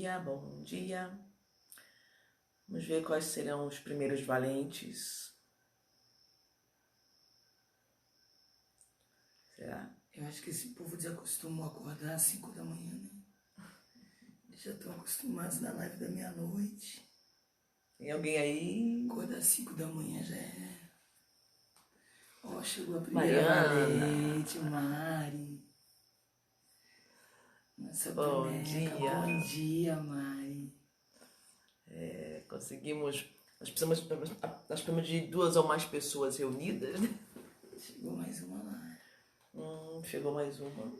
dia, bom dia. Vamos ver quais serão os primeiros valentes. Será? Eu acho que esse povo desacostumou a acordar às 5 da manhã, né? Eles já estão acostumados na live da meia-noite. Tem alguém aí? Acordar às 5 da manhã já é... Ó, chegou a primeira Mariana. valente, Mari. Nossa Bom boneca. dia. Bom dia, Mari. Conseguimos. Nós precisamos de 2 ou mais pessoas reunidas, né? Chegou mais uma lá. Chegou mais uma.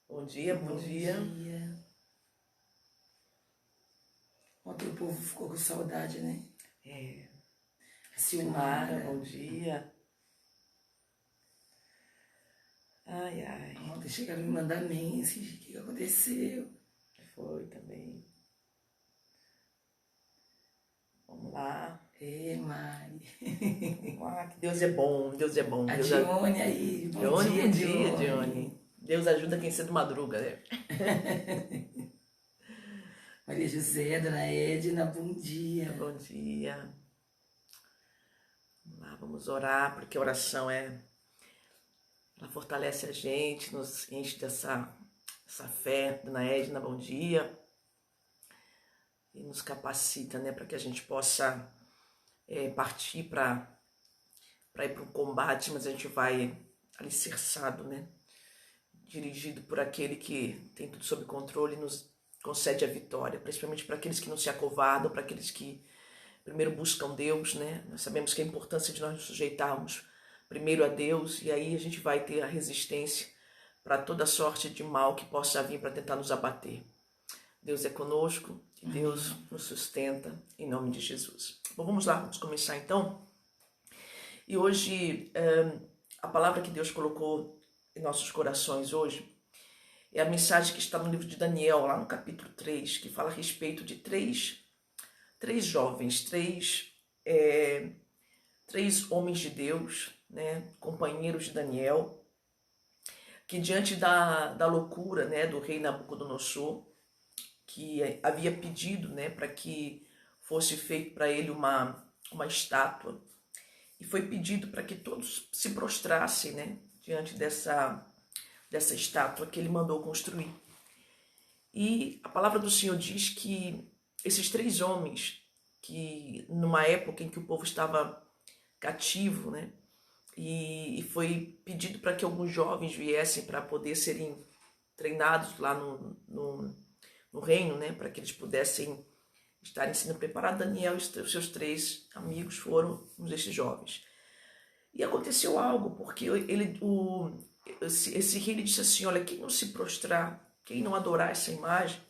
Bom dia, bom dia. Ontem o povo ficou com saudade, né? A Silmara. bom dia. Ai. Ontem chegaram a me mandar mensagem. O que aconteceu? Foi também. Vamos lá. Mari. Vamos lá, que Deus é bom, Deus é bom. A Deus Dione aí. Bom dia, Dione. Deus ajuda quem cedo madruga, né? Maria José, Dona Edna, bom dia. Bom dia. Vamos lá, vamos orar, porque a oração ela fortalece a gente, nos enche dessa fé. Dona Edna, bom dia. E nos capacita, né, para que a gente possa partir para ir para um combate, mas a gente vai alicerçado, né? Dirigido por aquele que tem tudo sob controle e nos concede a vitória, principalmente para aqueles que não se acovardam, para aqueles que primeiro buscam Deus, né? Nós sabemos que a importância de nós nos sujeitarmos primeiro a Deus, e aí a gente vai ter a resistência para toda sorte de mal que possa vir para tentar nos abater. Deus é conosco, que Deus nos sustenta, em nome de Jesus. Bom, vamos lá, vamos começar então. E hoje, a palavra que Deus colocou em nossos corações hoje é a mensagem que está no livro de Daniel, lá no capítulo 3, que fala a respeito de três jovens, três homens de Deus, né, companheiros de Daniel, que diante da loucura, né, do rei Nabucodonosor, que havia pedido, né, para que fosse feito para ele uma estátua, e foi pedido para que todos se prostrassem, né, diante dessa estátua que ele mandou construir. E a palavra do Senhor diz que esses 3 homens, que numa época em que o povo estava cativo, né, e foi pedido para que alguns jovens viessem para poder serem treinados lá no reino, né, para que eles pudessem estarem sendo preparados. Daniel e os seus 3 amigos foram uns desses jovens. E aconteceu algo, porque esse rei disse assim: olha, quem não se prostrar, quem não adorar essa imagem,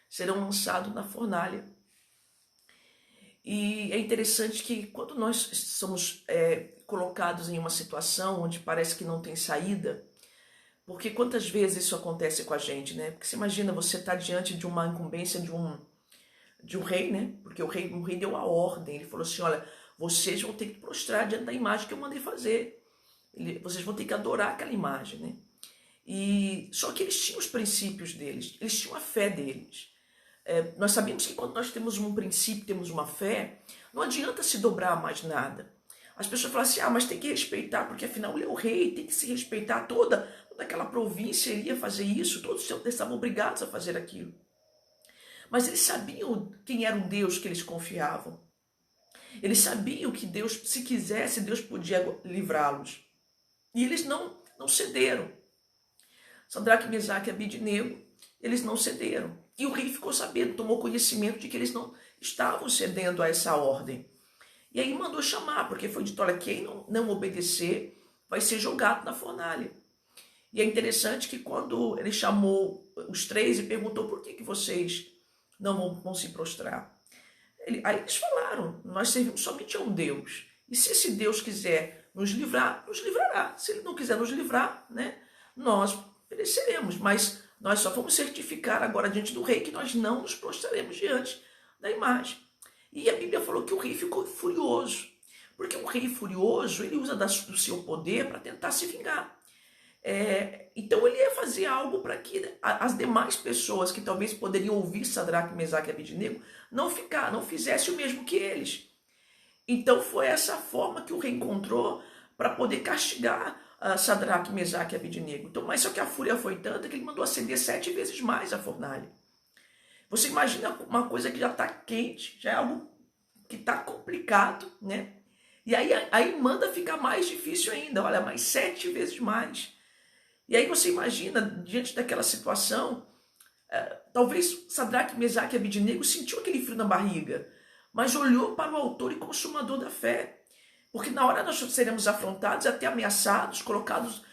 serão lançados na fornalha. E é interessante que quando nós somos colocados em uma situação onde parece que não tem saída, porque quantas vezes isso acontece com a gente, né? Porque você imagina, você estar diante de uma incumbência de um rei, né? Porque o rei deu a ordem, ele falou assim: olha, vocês vão ter que prostrar diante da imagem que eu mandei fazer. Vocês vão ter que adorar aquela imagem, né? E só que eles tinham os princípios deles, eles tinham a fé deles. Nós sabemos que quando nós temos um princípio, temos uma fé, não adianta se dobrar a mais nada. As pessoas falam assim: mas tem que respeitar, porque afinal ele é o rei, tem que se respeitar. Toda aquela província iria fazer isso, todos estavam obrigados a fazer aquilo. Mas eles sabiam quem era o Deus que eles confiavam. Eles sabiam que Deus, se quisesse, Deus podia livrá-los. E eles não cederam. Sadraque, Mesaque e Abednego, eles não cederam. E o rei ficou sabendo, tomou conhecimento de que eles não estavam cedendo a essa ordem. E aí mandou chamar, porque foi dito: olha, quem não obedecer vai ser jogado na fornalha. E é interessante que quando ele chamou os 3 e perguntou: por que vocês não vão se prostrar? Aí eles falaram: nós servimos somente a um Deus. E se esse Deus quiser nos livrar, nos livrará. Se ele não quiser nos livrar, né, nós pereceremos. Mas nós só vamos certificar agora diante do rei que nós não nos prostraremos diante da imagem. E a Bíblia falou que o rei ficou furioso. Porque um rei furioso, ele usa do seu poder para tentar se vingar. Então ele ia fazer algo para que as demais pessoas que talvez poderiam ouvir Sadraque, Mesaque e Abednego não fizessem o mesmo que eles. Então foi essa forma que o rei encontrou para poder castigar Sadraque, Mesaque e Abednego. Então, mas só que a fúria foi tanta que ele mandou acender 7 vezes mais a fornalha. Você imagina uma coisa que já está quente, já é algo que está complicado, né? E aí manda ficar mais difícil ainda, olha, mais 7 vezes mais. E aí você imagina, diante daquela situação, talvez Sadraque, Mesaque e Abednego sentiu aquele frio na barriga, mas olhou para o autor e consumador da fé. Porque na hora nós seremos afrontados, até ameaçados, colocados,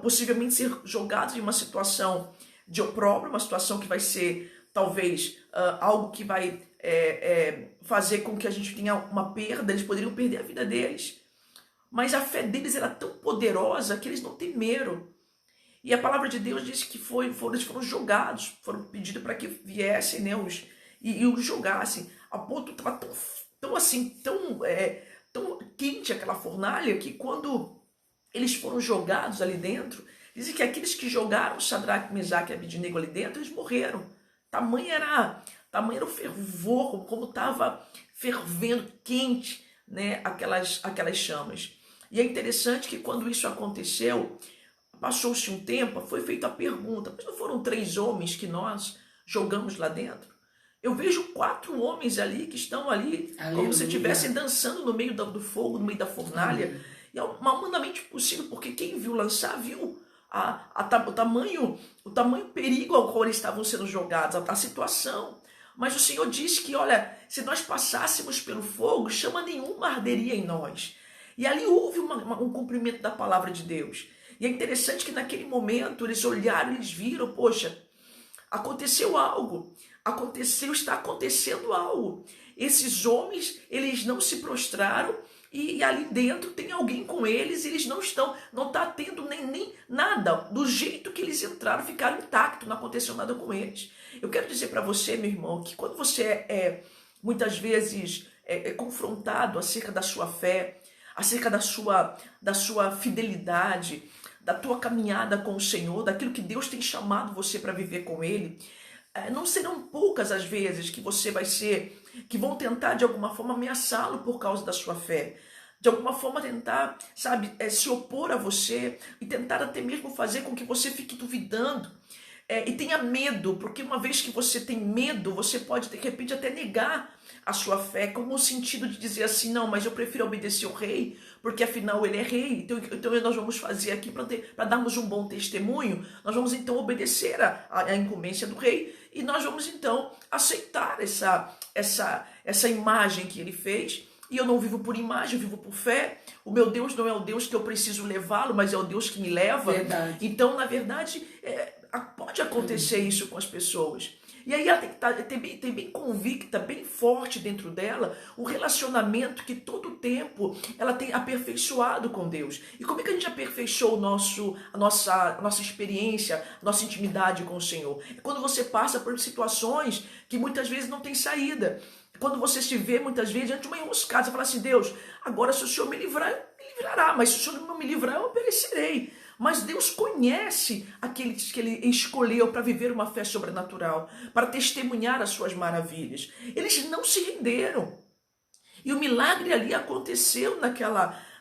possivelmente ser jogados em uma situação de opróbrio, uma situação que vai ser talvez algo que vai fazer com que a gente tenha uma perda, eles poderiam perder a vida deles. Mas a fé deles era tão poderosa que eles não temeram. E a palavra de Deus diz que eles foram jogados, foram pedidos para que viessem, né, e os jogassem. A ponto estava tão quente aquela fornalha que quando eles foram jogados ali dentro, dizem que aqueles que jogaram Sadraque, Mesaque e Abednego ali dentro, eles morreram. Tamanho era o fervor, como estava fervendo, quente, né, aquelas chamas. E é interessante que quando isso aconteceu, passou-se um tempo, foi feita a pergunta, mas não foram 3 homens que nós jogamos lá dentro? Eu vejo 4 homens ali que estão ali, aleluia, como se estivessem dançando no meio do fogo, no meio da fornalha. Aleluia. E é humanamente possível, porque quem viu lançar, viu o tamanho perigo ao qual eles estavam sendo jogados, a situação. Mas o Senhor disse que, olha, se nós passássemos pelo fogo, chama nenhuma arderia em nós. E ali houve um cumprimento da palavra de Deus. E é interessante que naquele momento eles olharam, eles viram, poxa, aconteceu algo. Está acontecendo algo. Esses homens, eles não se prostraram e ali dentro tem alguém com eles, e eles não está tendo nem nada. Do jeito que eles entraram, ficaram intactos, não aconteceu nada com eles. Eu quero dizer para você, meu irmão, que quando você muitas vezes é confrontado acerca da sua fé, acerca da sua fidelidade, da tua caminhada com o Senhor, daquilo que Deus tem chamado você para viver com Ele, não serão poucas as vezes que vão tentar de alguma forma ameaçá-lo por causa da sua fé. De alguma forma tentar, se opor a você e tentar até mesmo fazer com que você fique duvidando. E tenha medo, porque uma vez que você tem medo, você pode de repente até negar a sua fé, como no sentido de dizer assim, não, mas eu prefiro obedecer ao rei, porque afinal ele é rei, então nós vamos fazer aqui para darmos um bom testemunho, nós vamos então obedecer a incumbência do rei, e nós vamos então aceitar essa imagem que ele fez. E eu não vivo por imagem, eu vivo por fé. O meu Deus não é o Deus que eu preciso levá-lo, mas é o Deus que me leva. Verdade. Então, na verdade, pode acontecer isso com as pessoas. E aí ela tem bem convicta, bem forte dentro dela, o relacionamento que todo o tempo ela tem aperfeiçoado com Deus. E como é que a gente aperfeiçoa a nossa experiência, a nossa intimidade com o Senhor? É quando você passa por situações que muitas vezes não tem saída. Quando você se vê muitas vezes diante de uma enroscada, você fala assim, Deus, agora se o Senhor me livrar, me livrará, mas se o Senhor não me livrar, eu perecerei. Mas Deus conhece aqueles que Ele escolheu para viver uma fé sobrenatural, para testemunhar as suas maravilhas. Eles não se renderam. E o milagre ali aconteceu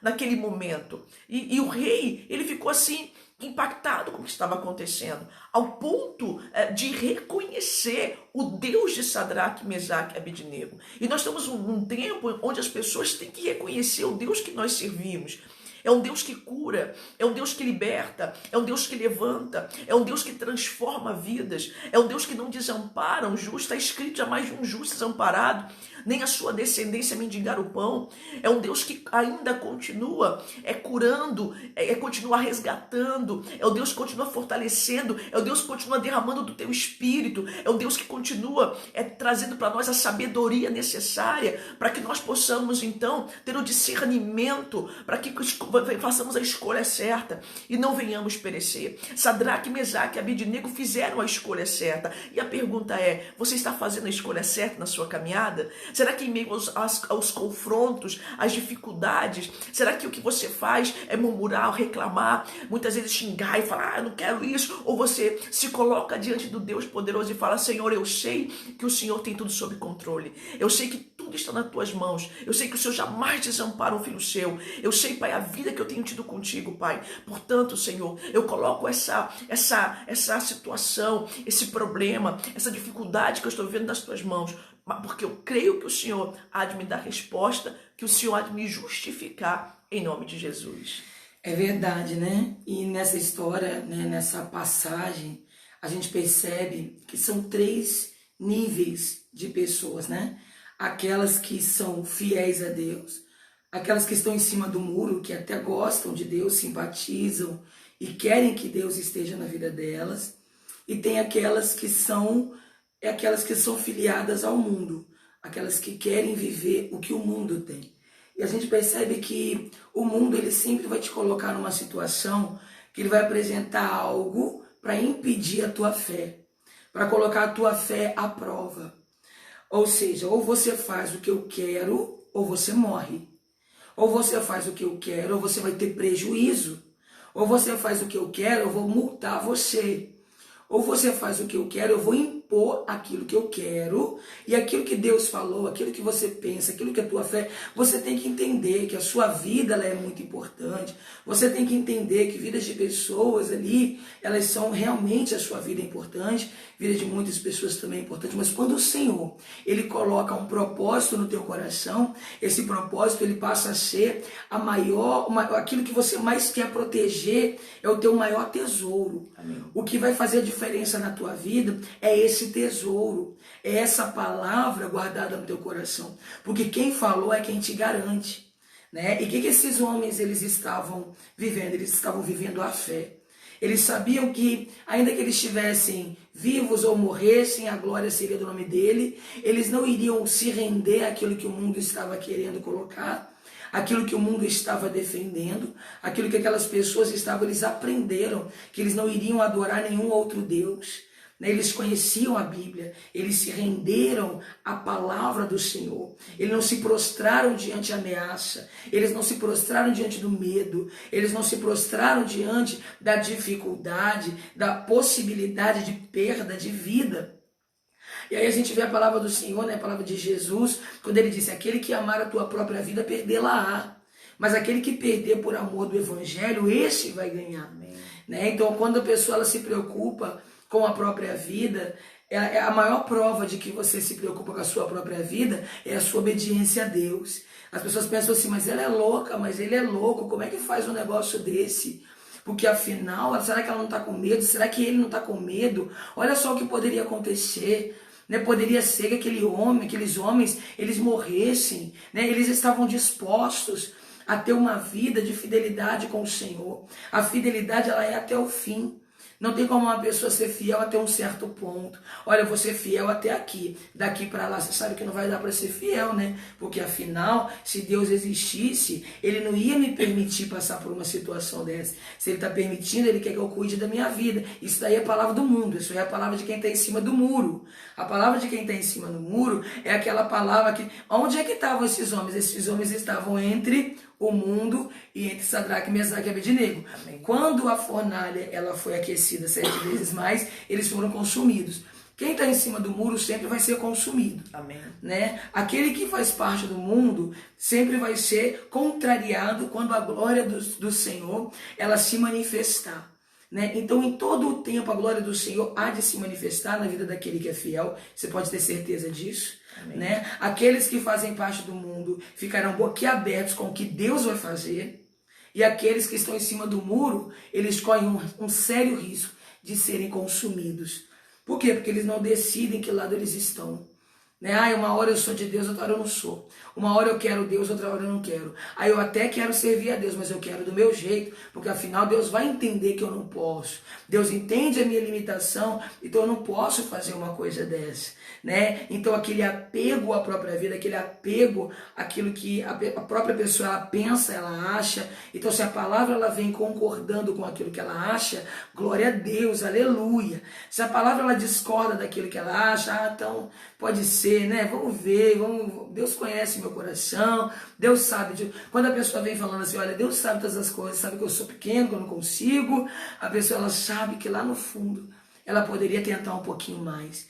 naquele momento. E o rei, ele ficou assim, impactado com o que estava acontecendo, ao ponto de reconhecer o Deus de Sadraque, Mesaque e Abednego. E nós estamos num tempo onde as pessoas têm que reconhecer o Deus que nós servimos. É um Deus que cura, é um Deus que liberta, é um Deus que levanta, é um Deus que transforma vidas, é um Deus que não desampara um justo. Está escrito, jamais de um justo desamparado, nem a sua descendência mendigar o pão. É um Deus que ainda continua curando, continua resgatando, é o Deus que continua fortalecendo, é o Deus que continua derramando do teu espírito, é o Deus que continua trazendo para nós a sabedoria necessária para que nós possamos então ter o discernimento, para que façamos a escolha certa e não venhamos perecer. Sadraque, Mesaque e Abednego fizeram a escolha certa. E a pergunta é, você está fazendo a escolha certa na sua caminhada? Será que em meio aos confrontos, às dificuldades, será que o que você faz é murmurar, reclamar, muitas vezes xingar e falar, eu não quero isso? Ou você se coloca diante do Deus poderoso e fala, Senhor, eu sei que o Senhor tem tudo sob controle. Eu sei que tudo está nas tuas mãos. Eu sei que o Senhor jamais desampara um filho seu. Eu sei, Pai, a vida que eu tenho tido contigo, Pai. Portanto, Senhor, eu coloco essa situação, esse problema, essa dificuldade que eu estou vivendo nas tuas mãos, porque eu creio que o Senhor há de me dar resposta, que o Senhor há de me justificar em nome de Jesus. É verdade, né? E nessa história, né, nessa passagem, a gente percebe que são 3 níveis de pessoas, né? Aquelas que são fiéis a Deus, aquelas que estão em cima do muro, que até gostam de Deus, simpatizam e querem que Deus esteja na vida delas, e tem aquelas que são filiadas ao mundo, aquelas que querem viver o que o mundo tem. E a gente percebe que o mundo ele sempre vai te colocar numa situação que ele vai apresentar algo para impedir a tua fé, para colocar a tua fé à prova. Ou seja, ou você faz o que eu quero, ou você morre. Ou você faz o que eu quero, ou você vai ter prejuízo. Ou você faz o que eu quero, eu vou multar você. Ou você faz o que eu quero, eu vou impor aquilo que eu quero, e aquilo que Deus falou, aquilo que você pensa, aquilo que é a tua fé, você tem que entender que a sua vida ela é muito importante, você tem que entender que vidas de pessoas ali, elas são realmente a sua vida importante, vida de muitas pessoas também é importante, mas quando o Senhor, ele coloca um propósito no teu coração, esse propósito ele passa a ser aquilo que você mais quer proteger, é o teu maior tesouro. Amém. O que vai fazer a diferença na tua vida é esse tesouro, é essa palavra guardada no teu coração, porque quem falou é quem te garante, né? E o que esses homens eles estavam vivendo? Eles estavam vivendo a fé. Eles sabiam que, ainda que eles estivessem vivos ou morressem, a glória seria do nome dele, eles não iriam se render àquilo que o mundo estava querendo colocar, aquilo que o mundo estava defendendo, aquilo que aquelas pessoas estavam, eles aprenderam que eles não iriam adorar nenhum outro Deus. Eles conheciam a Bíblia, eles se renderam à palavra do Senhor, eles não se prostraram diante da ameaça, eles não se prostraram diante do medo, eles não se prostraram diante da dificuldade, da possibilidade de perda de vida. E aí a gente vê a palavra do Senhor, né, a palavra de Jesus, quando ele disse, aquele que amar a tua própria vida, perdê-la-á. Mas aquele que perder por amor do Evangelho, esse vai ganhar. Né? Então quando a pessoa ela se preocupa com a própria vida, a maior prova de que você se preocupa com a sua própria vida é a sua obediência a Deus. As pessoas pensam assim, mas ela é louca, mas ele é louco, como é que faz um negócio desse? Porque afinal, será que ela não está com medo? Será que ele não está com medo? Olha só o que poderia acontecer. Né? Poderia ser que aqueles homens, eles morressem, né? Eles estavam dispostos a ter uma vida de fidelidade com o Senhor. A fidelidade ela é até o fim. Não tem como uma pessoa ser fiel até um certo ponto. Olha, eu vou ser fiel até aqui. Daqui para lá, você sabe que não vai dar para ser fiel, né? Porque afinal, se Deus existisse, ele não ia me permitir passar por uma situação dessa. Se ele está permitindo, ele quer que eu cuide da minha vida. Isso daí é a palavra do mundo. Isso é a palavra de quem está em cima do muro. A palavra de quem está em cima do muro é aquela palavra que... Onde é que estavam esses homens? Esses homens estavam entre o mundo e entre Sadraque, Mesaque e Abednego. Amém. Quando a fornalha ela foi aquecida 7 vezes mais, eles foram consumidos. Quem está em cima do muro sempre vai ser consumido. Amém. Né? Aquele que faz parte do mundo sempre vai ser contrariado quando a glória do Senhor ela se manifestar. Né? Então, em todo o tempo, a glória do Senhor há de se manifestar na vida daquele que é fiel. Você pode ter certeza disso. Né? Aqueles que fazem parte do mundo ficarão boquiabertos com o que Deus vai fazer. E aqueles que estão em cima do muro, eles correm um sério risco de serem consumidos. Por quê? Porque eles não decidem que lado eles estão. Né? Uma hora eu sou de Deus, outra hora eu não sou. Uma hora eu quero Deus, outra hora eu não quero. Aí eu até quero servir a Deus, mas eu quero do meu jeito, porque afinal Deus vai entender que eu não posso. Deus entende a minha limitação, então eu não posso fazer uma coisa dessa. Né? Então aquele apego à própria vida, aquele apego àquilo que a própria pessoa ela pensa, ela acha. Então se a palavra ela vem concordando com aquilo que ela acha, glória a Deus, aleluia. Se a palavra ela discorda daquilo que ela acha, então pode ser, né? Vamos ver, Deus conhece meu coração, Deus sabe. Quando a pessoa vem falando assim, olha, Deus sabe todas as coisas, sabe que eu sou pequeno, que eu não consigo, a pessoa ela sabe que lá no fundo ela poderia tentar um pouquinho mais.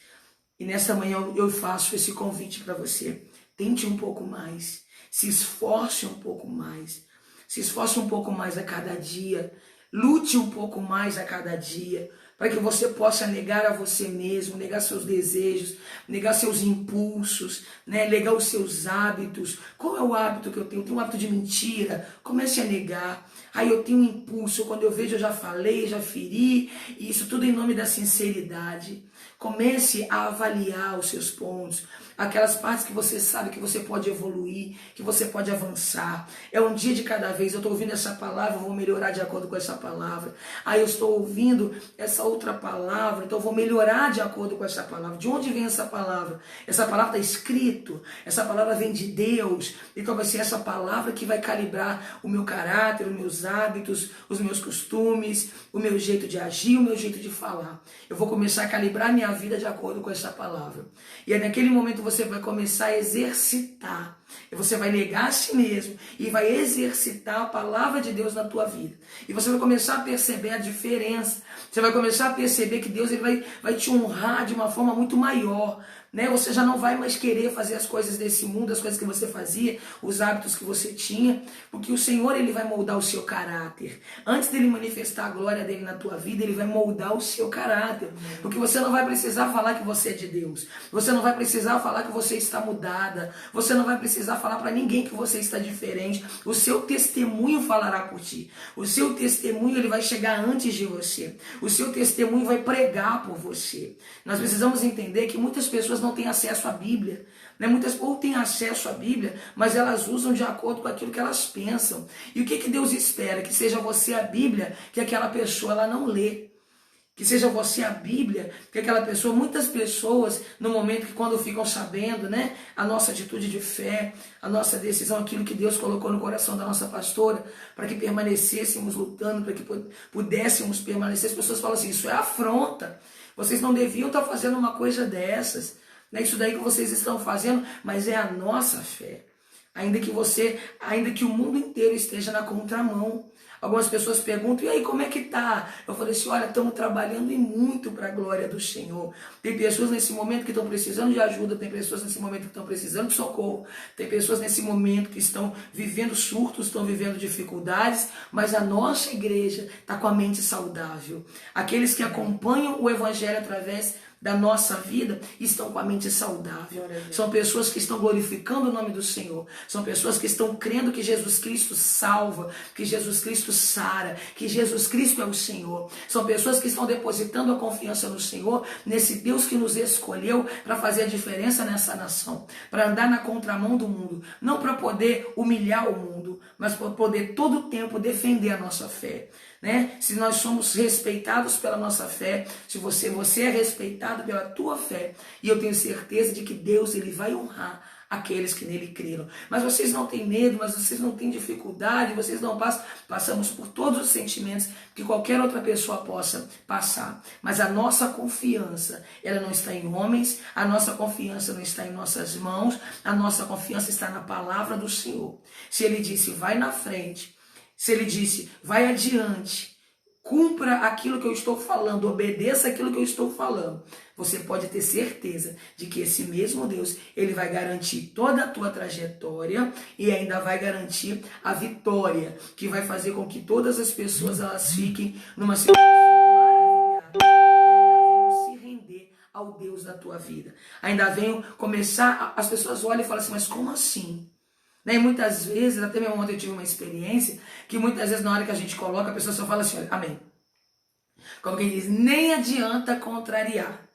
E nessa manhã eu faço esse convite para você. Tente um pouco mais, se esforce um pouco mais, se esforce um pouco mais a cada dia, lute um pouco mais a cada dia, para que você possa negar a você mesmo, negar seus desejos, negar seus impulsos, né? Negar os seus hábitos. Qual é o hábito que eu tenho? Eu tenho um hábito de mentira. Comece a negar. Aí eu tenho um impulso, quando eu vejo eu já falei, já feri, e isso tudo em nome da sinceridade. Comece a avaliar os seus pontos, aquelas partes que você sabe que você pode evoluir, que você pode avançar. É um dia de cada vez. Eu estou ouvindo essa palavra, eu vou melhorar de acordo com essa palavra. Aí eu estou ouvindo essa outra palavra, então eu vou melhorar de acordo com essa palavra. De onde vem essa palavra? Essa palavra está escrito, essa palavra vem de Deus. Então vai ser essa palavra que vai calibrar o meu caráter, os meus hábitos, os meus costumes, o meu jeito de agir, o meu jeito de falar. Eu vou começar a calibrar minha vida de acordo com essa palavra. E aí naquele momento você vai começar a exercitar. E você vai negar a si mesmo e vai exercitar a palavra de Deus na tua vida. E você vai começar a perceber a diferença. Você vai começar a perceber que Deus ele vai te honrar de uma forma muito maior. Né? Você já não vai mais querer fazer as coisas desse mundo, as coisas que você fazia, os hábitos que você tinha, porque o Senhor ele vai moldar o seu caráter. Antes dele manifestar a glória dele na tua vida, ele vai moldar o seu caráter. Porque você não vai precisar falar que você é de Deus. Você não vai precisar falar que você está mudada. Você não vai precisar falar para ninguém que você está diferente. O seu testemunho falará por ti. O seu testemunho ele vai chegar antes de você. O seu testemunho vai pregar por você. Nós precisamos entender que muitas pessoas não têm acesso à Bíblia, né? Muitas ou têm acesso à Bíblia, mas elas usam de acordo com aquilo que elas pensam. E o que Deus espera? Que seja você a Bíblia, que aquela pessoa ela não lê. Que seja você a Bíblia, que aquela pessoa, muitas pessoas, no momento que quando ficam sabendo, né, a nossa atitude de fé, a nossa decisão, aquilo que Deus colocou no coração da nossa pastora, para que permanecêssemos lutando, para que pudéssemos permanecer, as pessoas falam assim, isso é afronta, vocês não deviam estar fazendo uma coisa dessas, né? Isso daí que vocês estão fazendo, mas é a nossa fé. Ainda que o mundo inteiro esteja na contramão. Algumas pessoas perguntam, e aí, como é que tá? Eu falei assim, olha, estamos trabalhando e muito para a glória do Senhor. Tem pessoas nesse momento que estão precisando de ajuda, tem pessoas nesse momento que estão precisando de socorro, tem pessoas nesse momento que estão vivendo surtos, estão vivendo dificuldades, mas a nossa igreja está com a mente saudável. Aqueles que acompanham o Evangelho através da nossa vida estão com a mente saudável. São pessoas que estão glorificando o nome do Senhor. São pessoas que estão crendo que Jesus Cristo salva, que Jesus Cristo sara, que Jesus Cristo é o Senhor. São pessoas que estão depositando a confiança no Senhor, nesse Deus que nos escolheu para fazer a diferença nessa nação, para andar na contramão do mundo, não para poder humilhar o mundo, mas para poder todo o tempo defender a nossa fé. Né? Se nós somos respeitados pela nossa fé, se você é respeitado pela tua fé, e eu tenho certeza de que Deus ele vai honrar aqueles que nele creram. Mas vocês não têm medo, mas vocês não têm dificuldade, vocês não passamos por todos os sentimentos que qualquer outra pessoa possa passar. Mas a nossa confiança, ela não está em homens, a nossa confiança não está em nossas mãos, a nossa confiança está na palavra do Senhor. Se ele disse, vai na frente, se ele disse, vai adiante, cumpra aquilo que eu estou falando, obedeça aquilo que eu estou falando, você pode ter certeza de que esse mesmo Deus, ele vai garantir toda a tua trajetória e ainda vai garantir a vitória, que vai fazer com que todas as pessoas elas fiquem numa situação maravilhada e ainda venham se render ao Deus da tua vida. Ainda venham começar, as pessoas olham e falam assim, mas como assim? E muitas vezes, até mesmo ontem eu tive uma experiência, que muitas vezes na hora que a gente coloca, a pessoa só fala assim, olha, amém. Como quem diz, nem adianta contrariar.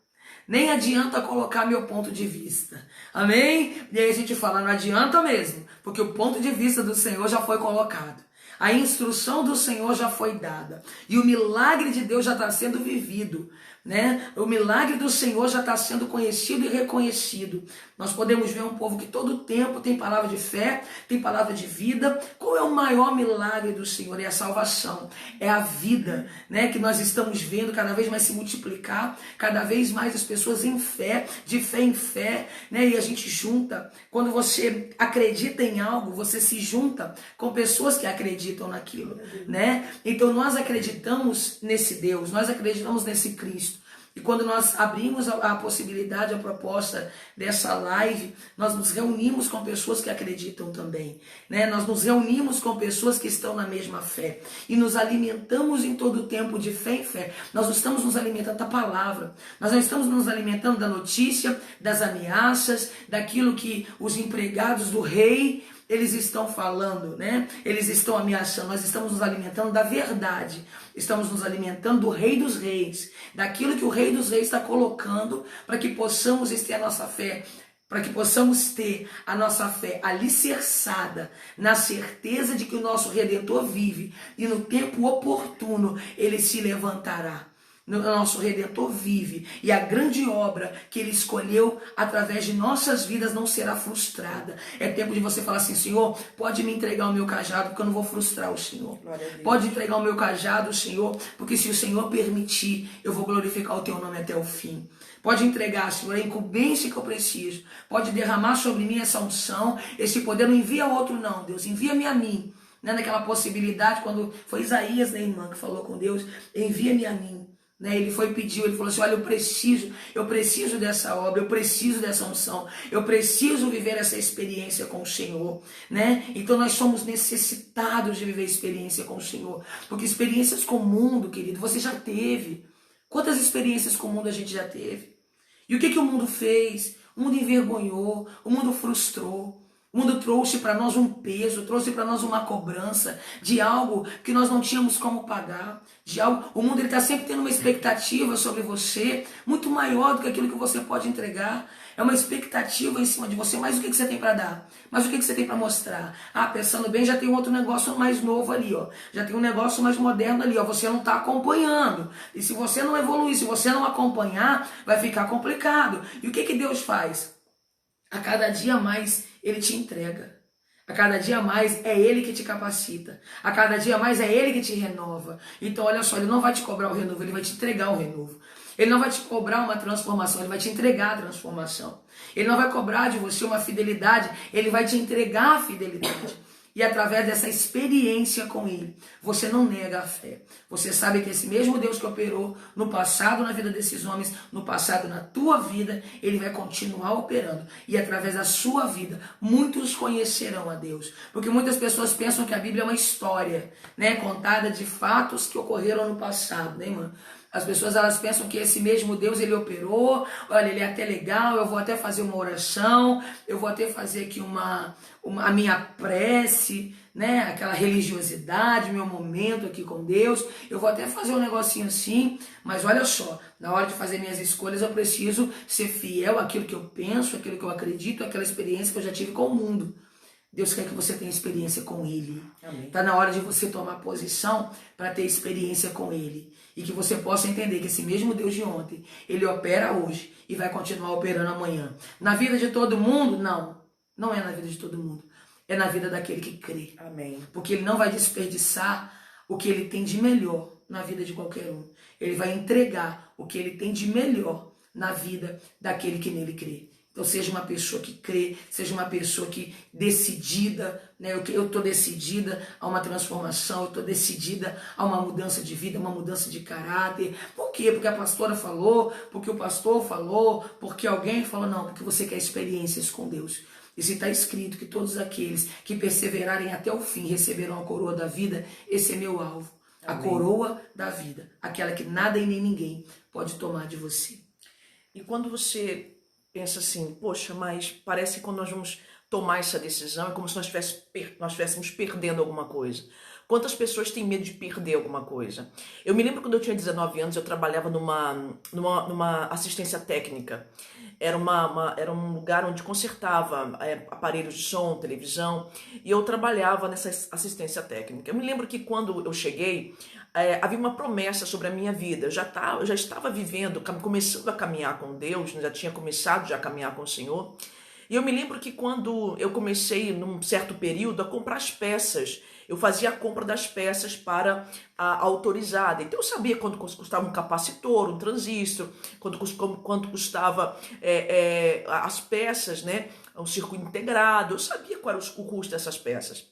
Nem adianta colocar meu ponto de vista. Amém? E aí a gente fala, não adianta mesmo, porque o ponto de vista do Senhor já foi colocado. A instrução do Senhor já foi dada. E o milagre de Deus já está sendo vivido, né? O milagre do Senhor já está sendo conhecido e reconhecido. Nós podemos ver um povo que todo tempo tem palavra de fé, tem palavra de vida. Qual é o maior milagre do Senhor? É a salvação, é a vida, né? Que nós estamos vendo cada vez mais se multiplicar, cada vez mais as pessoas em fé, de fé em fé, né? E a gente junta. Quando você acredita em algo, você se junta com pessoas que acreditam naquilo, né? Então nós acreditamos nesse Deus, nós acreditamos nesse Cristo. E quando nós abrimos a possibilidade, a proposta dessa live, nós nos reunimos com pessoas que acreditam também, né? Nós nos reunimos com pessoas que estão na mesma fé e nos alimentamos em todo o tempo de fé em fé. Nós não estamos nos alimentando da palavra, nós não estamos nos alimentando da notícia, das ameaças, daquilo que os empregados do rei eles estão falando, né? Eles estão ameaçando. Nós estamos nos alimentando da verdade. Estamos nos alimentando do Rei dos Reis, daquilo que o Rei dos Reis está colocando para que possamos ter a nossa fé, para que possamos ter a nossa fé alicerçada na certeza de que o nosso Redentor vive e no tempo oportuno ele se levantará. O nosso Redentor vive e a grande obra que Ele escolheu através de nossas vidas não será frustrada. É tempo de você falar assim, Senhor, pode me entregar o meu cajado porque eu não vou frustrar o Senhor. Pode entregar o meu cajado, Senhor, porque se o Senhor permitir, eu vou glorificar o Teu nome até o fim. Pode entregar, Senhor, a incumbência que eu preciso. Pode derramar sobre mim essa unção, esse poder. Não envia outro não, Deus, envia-me a mim. Naquela possibilidade, quando foi Isaías, né, irmã, que falou com Deus, envia-me a mim. Ele foi pedir, ele falou assim, olha, eu preciso dessa obra, eu preciso dessa unção, eu preciso viver essa experiência com o Senhor, né? Então nós somos necessitados de viver experiência com o Senhor, porque experiências com o mundo, querido, você já teve. Quantas experiências com o mundo a gente já teve? E o que o mundo fez? O mundo envergonhou, o mundo frustrou. O mundo trouxe para nós um peso, trouxe para nós uma cobrança de algo que nós não tínhamos como pagar. De algo, o mundo está sempre tendo uma expectativa sobre você, muito maior do que aquilo que você pode entregar. É uma expectativa em cima de você, mas o que você tem para dar? Mas o que você tem para mostrar? Ah, pensando bem, já tem outro negócio mais novo ali, ó. Já tem um negócio mais moderno ali, ó. Você não está acompanhando. E se você não evoluir, se você não acompanhar, vai ficar complicado. E o que Deus faz? A cada dia mais Ele te entrega. A cada dia mais é Ele que te capacita. A cada dia mais é Ele que te renova. Então olha só, Ele não vai te cobrar o renovo, Ele vai te entregar o renovo. Ele não vai te cobrar uma transformação, Ele vai te entregar a transformação. Ele não vai cobrar de você uma fidelidade, Ele vai te entregar a fidelidade. E através dessa experiência com Ele, você não nega a fé. Você sabe que esse mesmo Deus que operou no passado na vida desses homens, no passado na tua vida, Ele vai continuar operando. E através da sua vida, muitos conhecerão a Deus. Porque muitas pessoas pensam que a Bíblia é uma história, né, contada de fatos que ocorreram no passado, né, irmã? As pessoas elas pensam que esse mesmo Deus ele operou, olha, ele é até legal, eu vou até fazer uma oração, eu vou até fazer aqui a minha prece, né? Aquela religiosidade, meu momento aqui com Deus, eu vou até fazer um negocinho assim, mas olha só, na hora de fazer minhas escolhas eu preciso ser fiel àquilo que eu penso, àquilo que eu acredito, àquela experiência que eu já tive com o mundo. Deus quer que você tenha experiência com Ele. Está na hora de você tomar posição para ter experiência com Ele. E que você possa entender que esse mesmo Deus de ontem, Ele opera hoje e vai continuar operando amanhã. Na vida de todo mundo? Não. Não é na vida de todo mundo. É na vida daquele que crê. Amém. Porque Ele não vai desperdiçar o que Ele tem de melhor na vida de qualquer um. Ele vai entregar o que Ele tem de melhor na vida daquele que nele crê. Então seja uma pessoa que crê, seja uma pessoa que decidida, né? Eu estou decidida a uma transformação, eu estou decidida a uma mudança de vida, uma mudança de caráter. Por quê? Porque a pastora falou, porque o pastor falou, porque alguém falou, não, porque você quer experiências com Deus. E se está escrito que todos aqueles que perseverarem até o fim receberão a coroa da vida, esse é meu alvo. Amém. A coroa da vida, aquela que nada e nem ninguém pode tomar de você. E quando você pensa assim, poxa, mas parece que quando nós vamos tomar essa decisão é como se nós estivéssemos perdendo alguma coisa. Quantas pessoas têm medo de perder alguma coisa? Eu me lembro quando eu tinha 19 anos, eu trabalhava numa assistência técnica. Era um lugar onde consertava aparelhos de som, televisão, e eu trabalhava nessa assistência técnica. Eu me lembro que quando eu cheguei, havia uma promessa sobre a minha vida. Eu já estava vivendo, começando a caminhar com Deus, já tinha começado já a caminhar com o Senhor. E eu me lembro que quando eu comecei, num certo período, a comprar as peças, eu fazia a compra das peças para a autorizada. Então eu sabia quanto custava um capacitor, um transistor, quanto custava as peças, né? Um circuito integrado. Eu sabia qual era o custo dessas peças.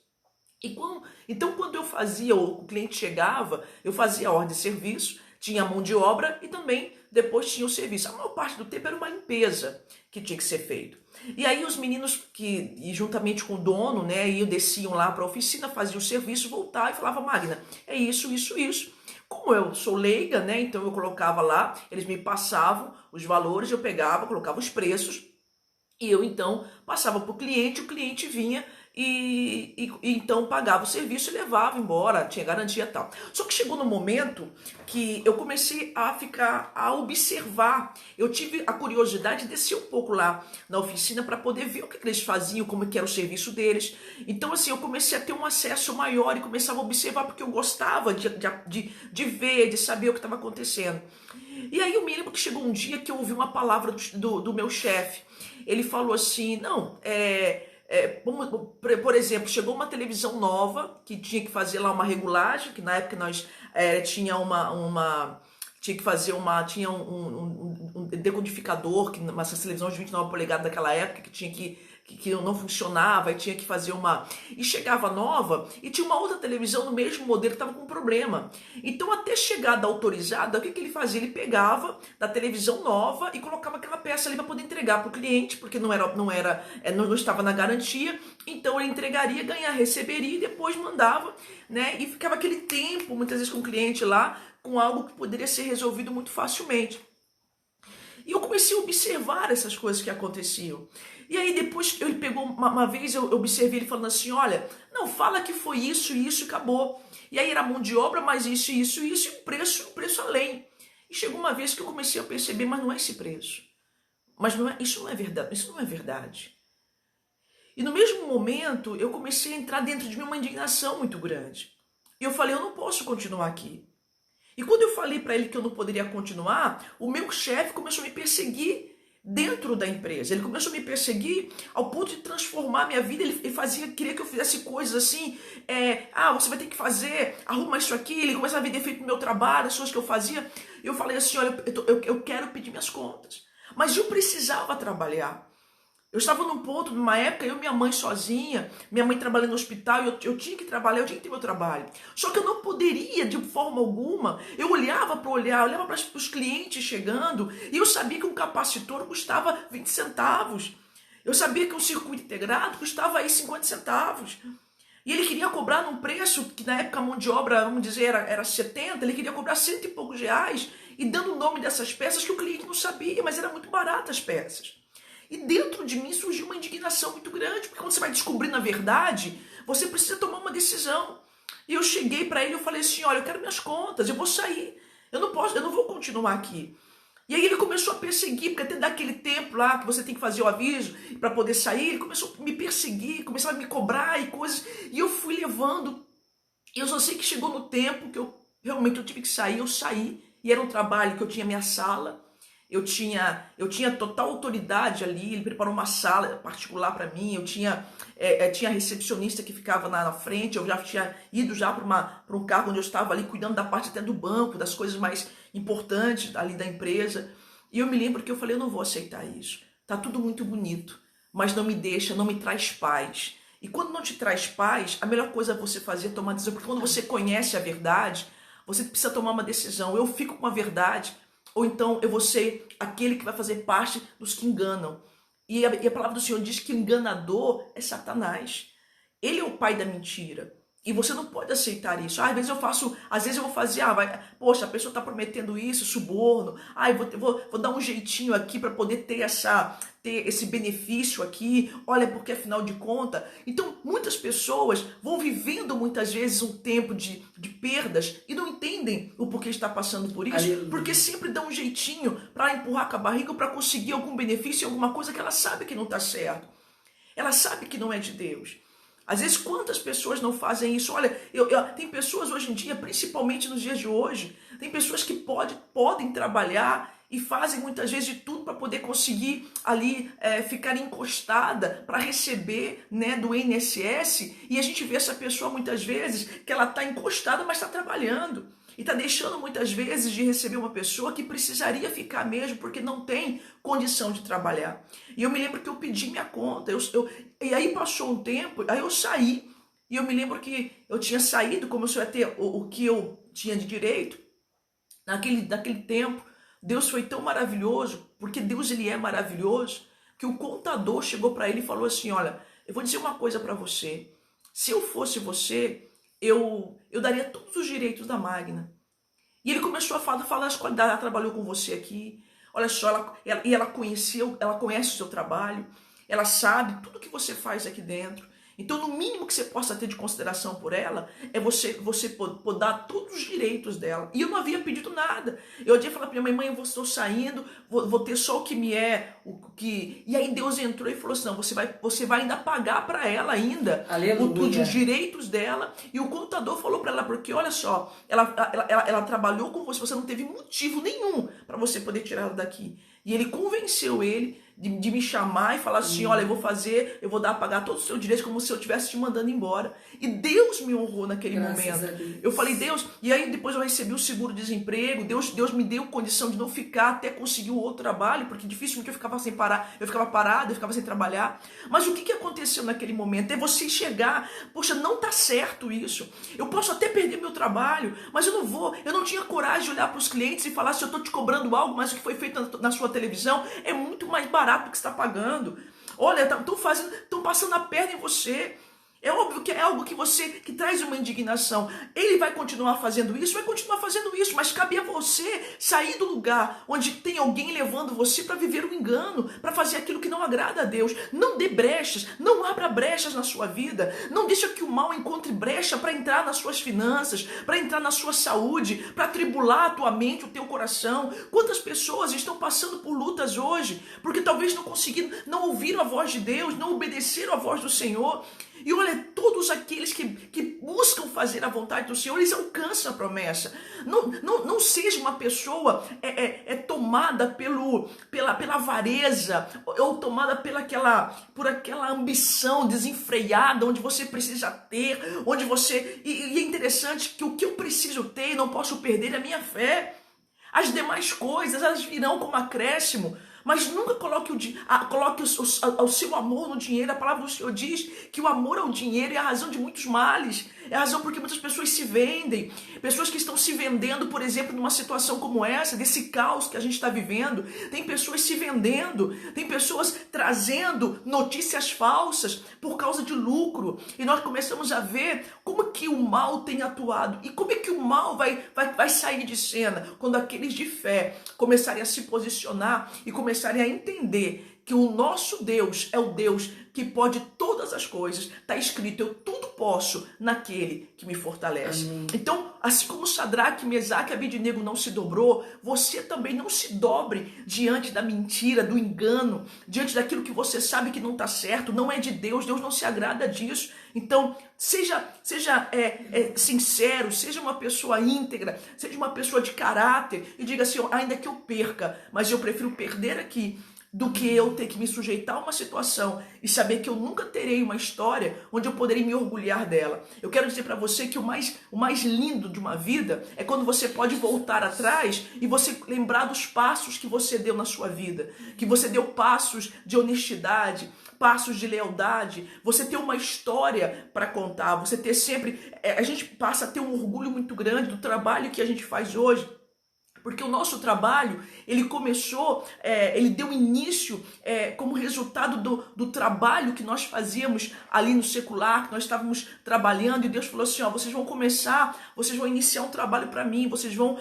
Então, quando eu fazia, o cliente chegava, eu fazia a ordem de serviço, tinha a mão de obra e também depois tinha o serviço. A maior parte do tempo era uma limpeza que tinha que ser feito. E aí os meninos juntamente com o dono, né, desciam lá para a oficina, faziam o serviço, voltavam e falavam: Magna, é isso, isso, isso. Como eu sou leiga, né, então eu colocava lá, eles me passavam os valores, eu pegava, colocava os preços e eu então passava para o cliente vinha e então pagava o serviço e levava embora, tinha garantia e tal. Só que chegou no momento que eu comecei a observar. Eu tive a curiosidade de descer um pouco lá na oficina para poder ver o que eles faziam, como que era o serviço deles. Então assim, eu comecei a ter um acesso maior e começava a observar porque eu gostava de ver, de saber o que estava acontecendo. E aí eu me lembro que chegou um dia que eu ouvi uma palavra do meu chefe. Ele falou assim, não, por exemplo, chegou uma televisão nova que tinha que fazer lá uma regulagem, que na época nós tinha tinha que fazer tinha um decodificador, que essas televisões de 29 polegadas daquela época que tinha que não funcionava e tinha que fazer e chegava nova e tinha uma outra televisão no mesmo modelo que estava com problema. Então até chegar da autorizada, o que ele fazia? Ele pegava da televisão nova e colocava aquela peça ali para poder entregar para o cliente, porque não estava na garantia, então ele entregaria, receberia e depois mandava, né? E ficava aquele tempo, muitas vezes com o cliente lá, com algo que poderia ser resolvido muito facilmente. E eu comecei a observar essas coisas que aconteciam. E aí depois ele pegou, uma vez eu observei ele falando assim, olha, não, fala que foi isso e isso e acabou. E aí era mão de obra, mas isso e o preço além. E chegou uma vez que eu comecei a perceber, mas não é esse preço. Isso não é verdade. E no mesmo momento eu comecei a entrar dentro de mim uma indignação muito grande. E eu falei, eu não posso continuar aqui. E quando eu falei para ele que eu não poderia continuar, o meu chefe começou a me perseguir dentro da empresa. Ele começou a me perseguir ao ponto de transformar a minha vida. Ele queria que eu fizesse coisas assim, você vai ter que fazer, arruma isso aqui. Ele começava a ver defeito no meu trabalho, as coisas que eu fazia. Eu falei assim, olha, eu quero pedir minhas contas. Mas eu precisava trabalhar. Eu estava num ponto, numa época, eu e minha mãe sozinha, minha mãe trabalhando no hospital, eu tinha que trabalhar, eu tinha que ter meu trabalho. Só que eu não poderia, de forma alguma, eu olhava para os clientes chegando, e eu sabia que um capacitor custava 20 centavos. Eu sabia que um circuito integrado custava aí 50 centavos. E ele queria cobrar num preço que na época a mão de obra, vamos dizer, era 70, ele queria cobrar R$100 e poucos, e dando o nome dessas peças que o cliente não sabia, mas era muito barato as peças. E dentro de mim surgiu uma indignação muito grande, porque quando você vai descobrindo a verdade, você precisa tomar uma decisão. E eu cheguei para ele e falei assim, olha, eu quero minhas contas, eu vou sair, eu não vou continuar aqui. E aí ele começou a perseguir, porque até daquele tempo lá que você tem que fazer o aviso para poder sair, ele começou a me perseguir, começava a me cobrar e coisas, e eu fui levando. E eu só sei que chegou no tempo que eu tive que sair, eu saí, e era um trabalho que eu tinha minha sala, eu tinha total autoridade ali, ele preparou uma sala particular para mim, eu tinha recepcionista que ficava na frente, eu já tinha ido já para um cargo onde eu estava ali cuidando da parte até do banco, das coisas mais importantes ali da empresa. E eu me lembro que eu falei, eu não vou aceitar isso. Tá tudo muito bonito, mas não me traz paz. E quando não te traz paz, a melhor coisa a você fazer é tomar decisão, porque quando você conhece a verdade, você precisa tomar uma decisão. Eu fico com a verdade, ou então eu vou ser aquele que vai fazer parte dos que enganam. E a palavra do Senhor diz que enganador é Satanás. Ele é o pai da mentira. E você não pode aceitar isso. Às vezes eu vou fazer, poxa, a pessoa está prometendo isso, suborno. Vou dar um jeitinho aqui para poder ter esse benefício aqui. Olha, porque afinal de contas. Então, muitas pessoas vão vivendo muitas vezes um tempo de perdas e não entendem o porquê está passando por isso, Aleluia. porque sempre dá um jeitinho para empurrar com a barriga para conseguir algum benefício, alguma coisa que ela sabe que não está certo. Ela sabe que não é de Deus. Às vezes, quantas pessoas não fazem isso? Olha, tem pessoas hoje em dia, principalmente nos dias de hoje, tem pessoas que podem trabalhar e fazem muitas vezes de tudo para poder conseguir ali ficar encostada para receber, né, do INSS, e a gente vê essa pessoa muitas vezes que ela está encostada, mas está trabalhando. E está deixando muitas vezes de receber uma pessoa que precisaria ficar mesmo, porque não tem condição de trabalhar. E eu me lembro que eu pedi minha conta, e aí passou um tempo, aí eu saí, e eu me lembro que eu tinha saído, como eu só ia ter o que eu tinha de direito, naquele tempo, Deus foi tão maravilhoso, porque Deus ele é maravilhoso, que o contador chegou para ele e falou assim, olha, eu vou dizer uma coisa para você, se eu fosse você, eu daria todos os direitos da Magna. E ele começou a falar as qualidades, ela trabalhou com você aqui, olha só, ela conhece o seu trabalho, ela sabe tudo que você faz aqui dentro. Então, no mínimo que você possa ter de consideração por ela, é você dar todos os direitos dela. E eu não havia pedido nada. Eu ia falar para minha mãe, eu estou saindo, vou ter só o que me é, o que... E aí Deus entrou e falou assim, não, você vai ainda pagar para ela ainda os direitos dela. E o contador falou para ela, porque olha só, ela trabalhou com você não teve motivo nenhum para você poder tirar ela daqui. E ele convenceu ele de me chamar e falar assim, olha, eu vou pagar todos os seus direitos como se eu estivesse te mandando embora. E Deus me honrou naquele momento. Eu falei, Deus, e aí depois eu recebi o seguro-desemprego, Deus me deu condição de não ficar até conseguir o outro trabalho, porque dificilmente eu ficava parado, eu ficava sem trabalhar. Mas o que aconteceu naquele momento? É você enxergar, poxa, não tá certo isso. Eu posso até perder meu trabalho, mas eu não tinha coragem de olhar para os clientes e falar se eu estou te cobrando algo, mas o que foi feito na sua televisão é muito mais barato do que você está pagando. Olha, estão passando a perna em você. É óbvio que é algo que traz uma indignação. Ele vai continuar fazendo isso, mas cabe a você sair do lugar onde tem alguém levando você para viver o engano, para fazer aquilo que não agrada a Deus. Não dê brechas, não abra brechas na sua vida, não deixa que o mal encontre brecha para entrar nas suas finanças, para entrar na sua saúde, para tribular a tua mente, o teu coração. Quantas pessoas estão passando por lutas hoje, porque talvez não ouviram a voz de Deus, não obedeceram a voz do Senhor. E olha, todos aqueles que buscam fazer a vontade do Senhor, eles alcançam a promessa. Não seja uma pessoa tomada pela avareza, ou tomada por aquela ambição desenfreada, onde você precisa ter, onde você... E é interessante que o que eu preciso ter e não posso perder é a minha fé. As demais coisas, elas virão como acréscimo. Mas nunca coloque o seu amor no dinheiro. A palavra do Senhor diz que o amor ao dinheiro é a razão de muitos males. É a razão porque muitas pessoas se vendem. Pessoas que estão se vendendo, por exemplo, numa situação como essa, desse caos que a gente está vivendo. Tem pessoas se vendendo. Tem pessoas trazendo notícias falsas por causa de lucro. E nós começamos a ver como que o mal tem atuado. E como é que o mal vai sair de cena? Quando aqueles de fé começarem a se posicionar e começarem a entender que o nosso Deus é o Deus que pode todas as coisas. Está escrito, eu tudo posso naquele que me fortalece. Amém. Então, assim como Sadraque, Mesaque e Abednego não se dobrou, você também não se dobre diante da mentira, do engano, diante daquilo que você sabe que não está certo, não é de Deus, Deus não se agrada disso. Então, seja sincero, seja uma pessoa íntegra, seja uma pessoa de caráter e diga assim, ainda que eu perca, mas eu prefiro perder aqui do que eu ter que me sujeitar a uma situação e saber que eu nunca terei uma história onde eu poderei me orgulhar dela. Eu quero dizer para você que o mais lindo de uma vida é quando você pode voltar atrás e você lembrar dos passos que você deu na sua vida, que você deu passos de honestidade, passos de lealdade, você ter uma história para contar, você ter sempre... A gente passa a ter um orgulho muito grande do trabalho que a gente faz hoje, porque o nosso trabalho, ele começou, ele deu início como resultado do trabalho que nós fazíamos ali no secular, que nós estávamos trabalhando, e Deus falou assim, ó, vocês vão iniciar um trabalho para mim, vocês vão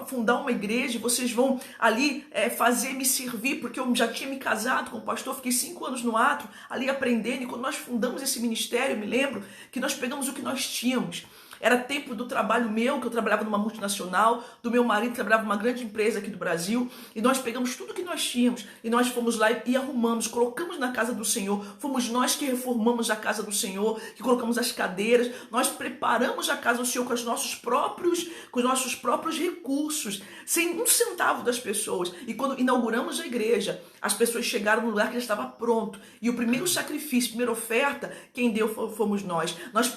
fundar uma igreja, vocês vão ali fazer me servir, porque eu já tinha me casado com o pastor, fiquei 5 anos no atro, ali aprendendo, e quando nós fundamos esse ministério, eu me lembro que nós pegamos o que nós tínhamos. Era tempo do trabalho meu, que eu trabalhava numa multinacional, do meu marido que trabalhava numa grande empresa aqui do Brasil, e nós pegamos tudo que nós tínhamos, e nós fomos lá e arrumamos, colocamos na casa do Senhor, fomos nós que reformamos a casa do Senhor, que colocamos as cadeiras, nós preparamos a casa do Senhor com os nossos próprios recursos, sem um centavo das pessoas, e quando inauguramos a igreja, as pessoas chegaram no lugar que já estava pronto, e o primeiro sacrifício, a primeira oferta, quem deu fomos nós. Nós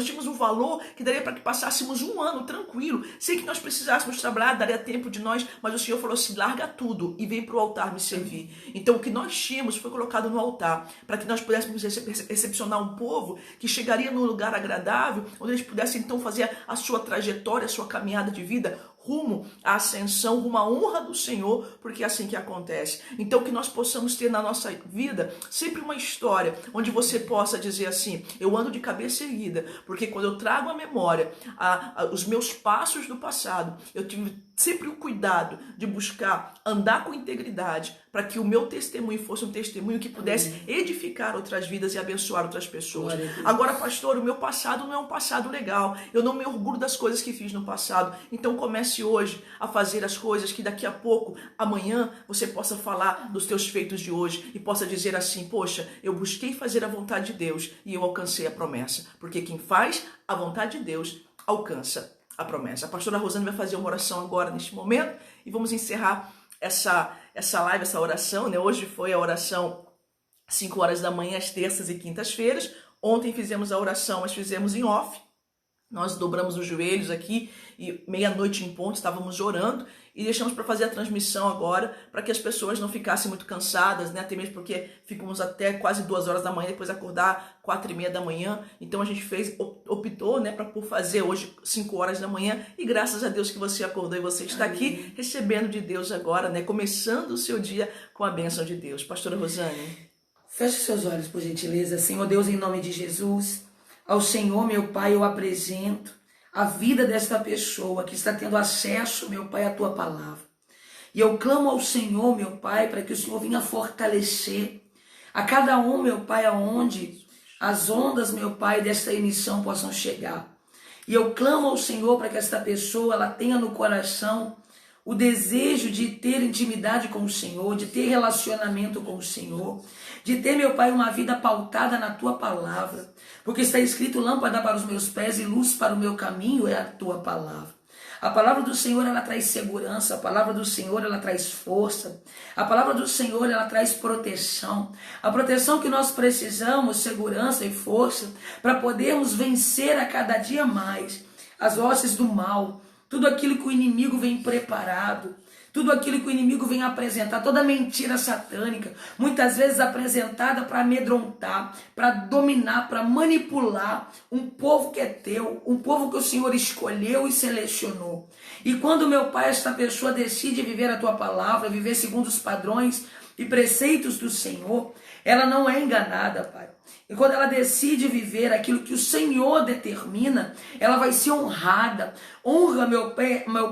tínhamos um valor que daria para que passássemos 1 ano tranquilo, sem que nós precisássemos trabalhar, daria tempo de nós, mas o Senhor falou assim, larga tudo e vem para o altar me servir. Então o que nós tínhamos foi colocado no altar, para que nós pudéssemos recepcionar um povo que chegaria num lugar agradável, onde eles pudessem então fazer a sua trajetória, a sua caminhada de vida, rumo à ascensão, rumo à honra do Senhor, porque é assim que acontece. Então que nós possamos ter na nossa vida sempre uma história onde você possa dizer assim, eu ando de cabeça erguida, porque quando eu trago à memória os meus passos do passado, eu tive sempre o cuidado de buscar andar com integridade, para que o meu testemunho fosse um testemunho que pudesse edificar outras vidas e abençoar outras pessoas. Agora, pastor, o meu passado não é um passado legal, eu não me orgulho das coisas que fiz no passado, então comece hoje a fazer as coisas que daqui a pouco, amanhã, você possa falar dos teus feitos de hoje e possa dizer assim, poxa, eu busquei fazer a vontade de Deus e eu alcancei a promessa, porque quem faz a vontade de Deus alcança a promessa. A pastora Rosane vai fazer uma oração agora, neste momento, e vamos encerrar essa live, essa oração, né? Hoje foi a oração 5 horas da manhã, às terças e quintas-feiras. Ontem fizemos a oração, mas fizemos em off. Nós dobramos os joelhos aqui e meia-noite em ponto estávamos orando e deixamos para fazer a transmissão agora, para que as pessoas não ficassem muito cansadas, né? Até mesmo porque ficamos até quase 2 horas da manhã, depois acordar 4:30 da manhã. Então a gente optou, né, por fazer hoje 5 horas da manhã, e graças a Deus que você acordou e você está aqui recebendo de Deus agora, né? Começando o seu dia com a bênção de Deus. Pastora Rosane. Feche seus olhos, por gentileza. Senhor Deus, em nome de Jesus, ao Senhor, meu Pai, eu apresento a vida desta pessoa que está tendo acesso, meu Pai, à Tua palavra. E eu clamo ao Senhor, meu Pai, para que o Senhor venha fortalecer a cada um, meu Pai, aonde as ondas, meu Pai, desta emissão possam chegar. E eu clamo ao Senhor para que esta pessoa ela tenha no coração o desejo de ter intimidade com o Senhor, de ter relacionamento com o Senhor, de ter, meu Pai, uma vida pautada na Tua palavra, porque está escrito, lâmpada para os meus pés e luz para o meu caminho é a Tua palavra. A palavra do Senhor, ela traz segurança, a palavra do Senhor, ela traz força, a palavra do Senhor, ela traz proteção, a proteção que nós precisamos, segurança e força, para podermos vencer a cada dia mais as hostes do mal, tudo aquilo que o inimigo vem preparado, tudo aquilo que o inimigo vem apresentar, toda mentira satânica, muitas vezes apresentada para amedrontar, para dominar, para manipular um povo que é teu, um povo que o Senhor escolheu e selecionou. E quando, meu Pai, esta pessoa decide viver a Tua palavra, viver segundo os padrões e preceitos do Senhor, ela não é enganada, Pai. E quando ela decide viver aquilo que o Senhor determina, ela vai ser honrada. Honra, meu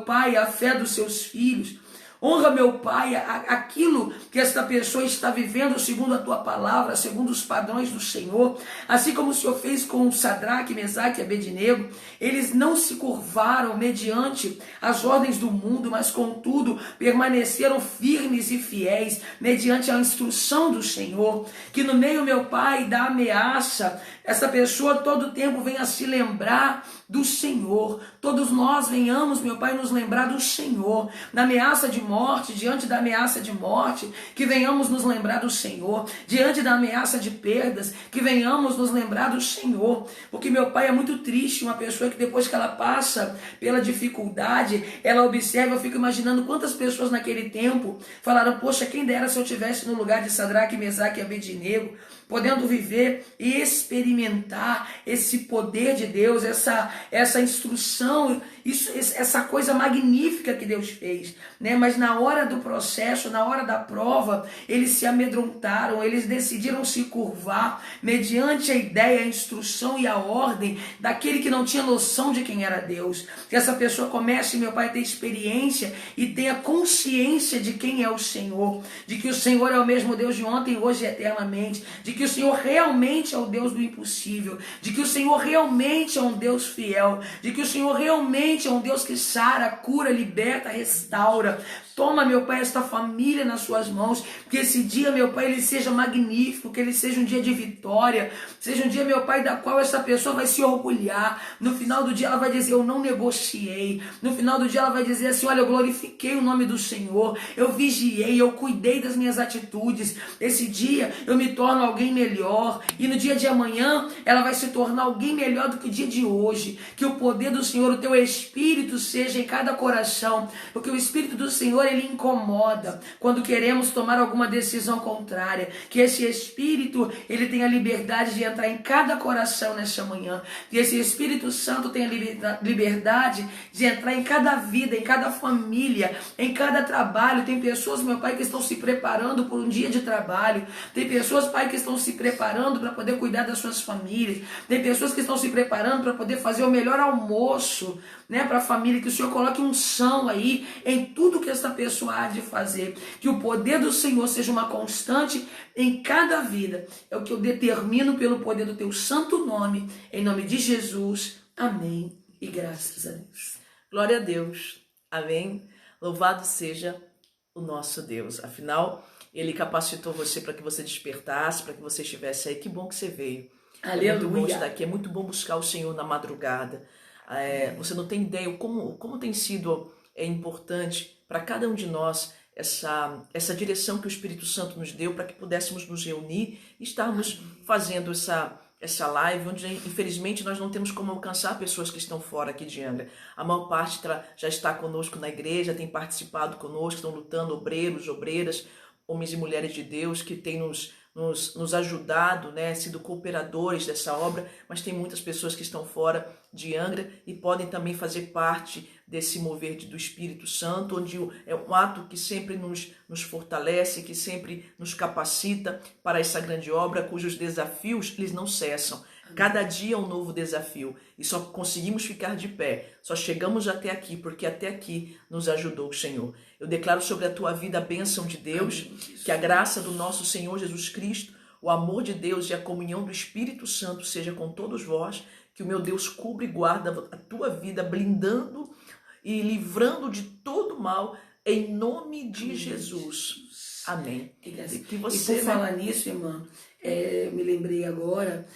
pai, a fé dos seus filhos. Honra, meu Pai, aquilo que esta pessoa está vivendo segundo a Tua palavra, segundo os padrões do Senhor. Assim como o Senhor fez com Sadraque, Mesaque e Abednego, eles não se curvaram mediante as ordens do mundo, mas contudo permaneceram firmes e fiéis mediante a instrução do Senhor. Que no meio, meu Pai, da ameaça, essa pessoa todo o tempo venha se lembrar do Senhor. Todos nós venhamos, meu Pai, nos lembrar do Senhor. Na ameaça de morte, diante da ameaça de morte, que venhamos nos lembrar do Senhor. Diante da ameaça de perdas, que venhamos nos lembrar do Senhor. Porque, meu Pai, é muito triste uma pessoa que depois que ela passa pela dificuldade, ela observa, eu fico imaginando quantas pessoas naquele tempo falaram, poxa, quem dera se eu estivesse no lugar de Sadraque, Mesaque e Abednego, podendo viver e experimentar esse poder de Deus, essa instrução essa coisa magnífica que Deus fez, né? Mas na hora do processo, na hora da prova, eles se amedrontaram, eles decidiram se curvar mediante a ideia, a instrução e a ordem daquele que não tinha noção de quem era Deus. Que essa pessoa comece, meu Pai, a ter experiência e tenha consciência de quem é o Senhor, de que o Senhor é o mesmo Deus de ontem, hoje e eternamente, de que o Senhor realmente é o Deus do impossível, de que o Senhor realmente é um Deus fiel, de que o Senhor realmente é um Deus que sara, cura, liberta, restaura. Toma, meu Pai, esta família nas suas mãos, que esse dia, meu Pai, ele seja magnífico, que ele seja um dia de vitória, seja um dia, meu Pai, da qual essa pessoa vai se orgulhar. No final do dia ela vai dizer, eu não negociei. No final do dia ela vai dizer assim, olha, eu glorifiquei o nome do Senhor, eu vigiei, eu cuidei das minhas atitudes. Esse dia eu me torno alguém melhor, e no dia de amanhã ela vai se tornar alguém melhor do que o dia de hoje. Que o poder do Senhor, o teu Espírito seja em cada coração, porque o Espírito do Senhor, ele incomoda quando queremos tomar alguma decisão contrária. Que esse Espírito, ele tenha liberdade de entrar em cada coração nessa manhã. Que esse Espírito Santo tenha liberdade de entrar em cada vida, em cada família, em cada trabalho. Tem pessoas, meu Pai, que estão se preparando por um dia de trabalho. Tem pessoas, Pai, que estão se preparando para poder cuidar das suas famílias. Tem pessoas que estão se preparando para poder fazer o melhor almoço, né, para a família. Que o Senhor coloque unção aí em tudo que essa pessoa há de fazer. Que o poder do Senhor seja uma constante em cada vida. É o que eu determino pelo poder do teu santo nome, em nome de Jesus. Amém. E graças a Deus. Glória a Deus. Amém. Louvado seja o nosso Deus. Afinal, Ele capacitou você para que você despertasse, para que você estivesse aí. Que bom que você veio. Aleluia. É muito bom estar aqui. É muito bom buscar o Senhor na madrugada. Você não tem ideia como tem sido importante para cada um de nós essa direção que o Espírito Santo nos deu para que pudéssemos nos reunir e estarmos fazendo essa live, onde infelizmente nós não temos como alcançar pessoas que estão fora aqui de Angra. A maior parte já está conosco na igreja, tem participado conosco, estão lutando, obreiros, obreiras, homens e mulheres de Deus que têm nos ajudado, né, sido cooperadores dessa obra, mas tem muitas pessoas que estão fora de Angra e podem também fazer parte desse mover do Espírito Santo, onde é um ato que sempre nos fortalece, que sempre nos capacita para essa grande obra, cujos desafios eles não cessam. Cada dia é um novo desafio e só conseguimos ficar de pé, só chegamos até aqui porque até aqui nos ajudou o Senhor. Eu declaro sobre a tua vida a bênção de Deus, que a graça do nosso Senhor Jesus Cristo, o amor de Deus e a comunhão do Espírito Santo seja com todos vós, que o meu Deus cubra e guarda a tua vida, blindando e livrando de todo mal, em nome de Jesus. Amém. E por falar nisso, irmã, me lembrei agora,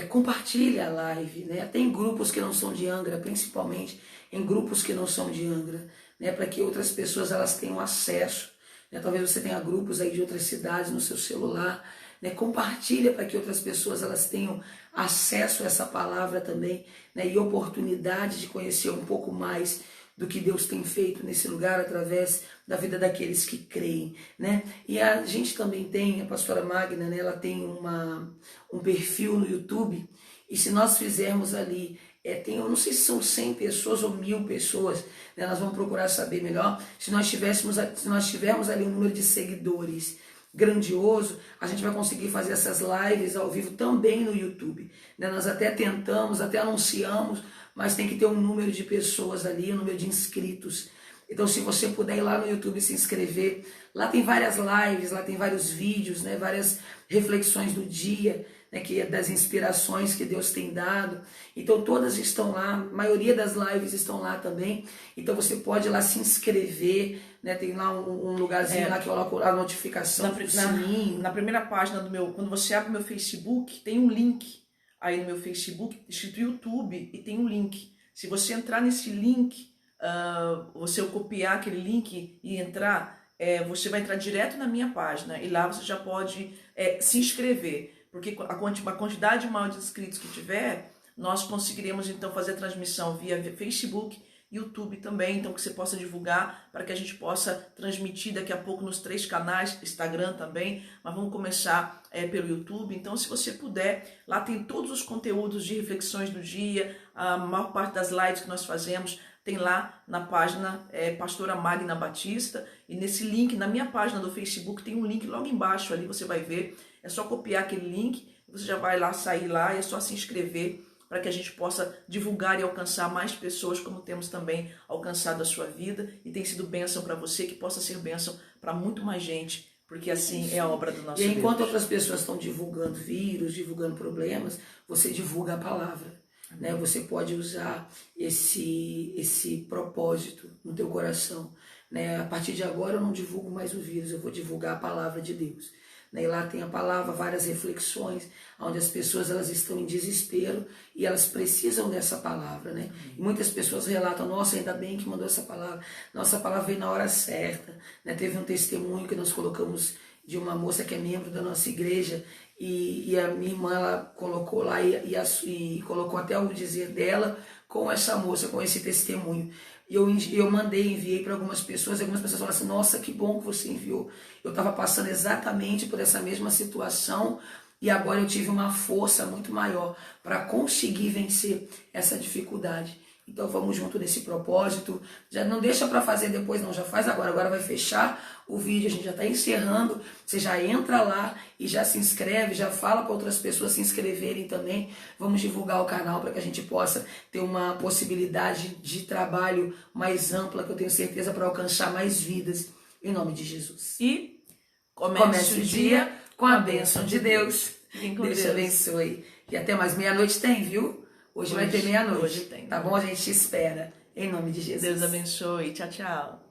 compartilha a live, né? Tem grupos que não são de Angra, principalmente em grupos que não são de Angra, né? Para que outras pessoas elas tenham acesso, né? Talvez você tenha grupos aí de outras cidades no seu celular, né? Compartilha para que outras pessoas elas tenham acesso a essa palavra também, né? E oportunidade de conhecer um pouco mais do que Deus tem feito nesse lugar através da vida daqueles que creem, né? E a gente também tem, a pastora Magna, né? Ela tem um perfil no YouTube, e se nós fizermos ali, eu não sei se são 100 pessoas ou 1000 pessoas, né? Nós vamos procurar saber melhor. Se nós tivermos ali um número de seguidores grandioso, a gente vai conseguir fazer essas lives ao vivo também no YouTube, né? Nós até tentamos, até anunciamos, mas tem que ter um número de pessoas ali, um número de inscritos. Então, se você puder ir lá no YouTube e se inscrever, lá tem várias lives, lá tem vários vídeos, né, várias reflexões do dia, né, que é das inspirações que Deus tem dado. Então, todas estão lá, a maioria das lives estão lá também. Então, você pode ir lá se inscrever, né, tem lá um lugarzinho lá que eu coloco a notificação do sininho. Na primeira página quando você abre o meu Facebook, tem um link aí no meu Facebook, escrito YouTube, e tem um link. Se você entrar nesse link, você copiar aquele link e entrar, você vai entrar direto na minha página, e lá você já pode se inscrever, porque a quantidade maior de inscritos que tiver, nós conseguiremos então fazer a transmissão via Facebook, YouTube também, então que você possa divulgar para que a gente possa transmitir daqui a pouco nos 3 canais, Instagram também, mas vamos começar pelo YouTube. Então, se você puder, lá tem todos os conteúdos de reflexões do dia, a maior parte das lives que nós fazemos tem lá na página Pastora Magna Batista, e nesse link, na minha página do Facebook, tem um link logo embaixo ali, você vai ver, é só copiar aquele link, você já vai lá, sair lá, é só se inscrever, para que a gente possa divulgar e alcançar mais pessoas, como temos também alcançado a sua vida, e tem sido bênção para você, que possa ser bênção para muito mais gente, porque assim é a obra do nosso Deus. E enquanto outras pessoas estão divulgando vírus, divulgando problemas, você divulga a palavra. Né? Você pode usar esse propósito no teu coração. Né? A partir de agora eu não divulgo mais o vírus, eu vou divulgar a palavra de Deus. E lá tem a palavra, várias reflexões, onde as pessoas elas estão em desespero e elas precisam dessa palavra, né? E muitas pessoas relatam, nossa, ainda bem que mandou essa palavra, nossa palavra veio na hora certa, né? Teve um testemunho que nós colocamos de uma moça que é membro da nossa igreja e a minha irmã ela colocou lá e colocou até o dizer dela com essa moça, com esse testemunho. E eu enviei para algumas pessoas falaram assim, nossa, que bom que você enviou. Eu estava passando exatamente por essa mesma situação e agora eu tive uma força muito maior para conseguir vencer essa dificuldade. Então vamos junto nesse propósito. Já não deixa para fazer depois, não, já faz agora. Agora vai fechar o vídeo, a gente já está encerrando. Você já entra lá e já se inscreve, já fala para outras pessoas se inscreverem também. Vamos divulgar o canal para que a gente possa ter uma possibilidade de trabalho mais ampla, que eu tenho certeza, para alcançar mais vidas, em nome de Jesus. E comece o dia com a bênção de Deus. Deus te abençoe. E até mais meia-noite tem, viu? Hoje vai ter meia-noite. Hoje tem. Tá bom? A gente te espera. Em nome de Jesus. Deus abençoe. Tchau, tchau.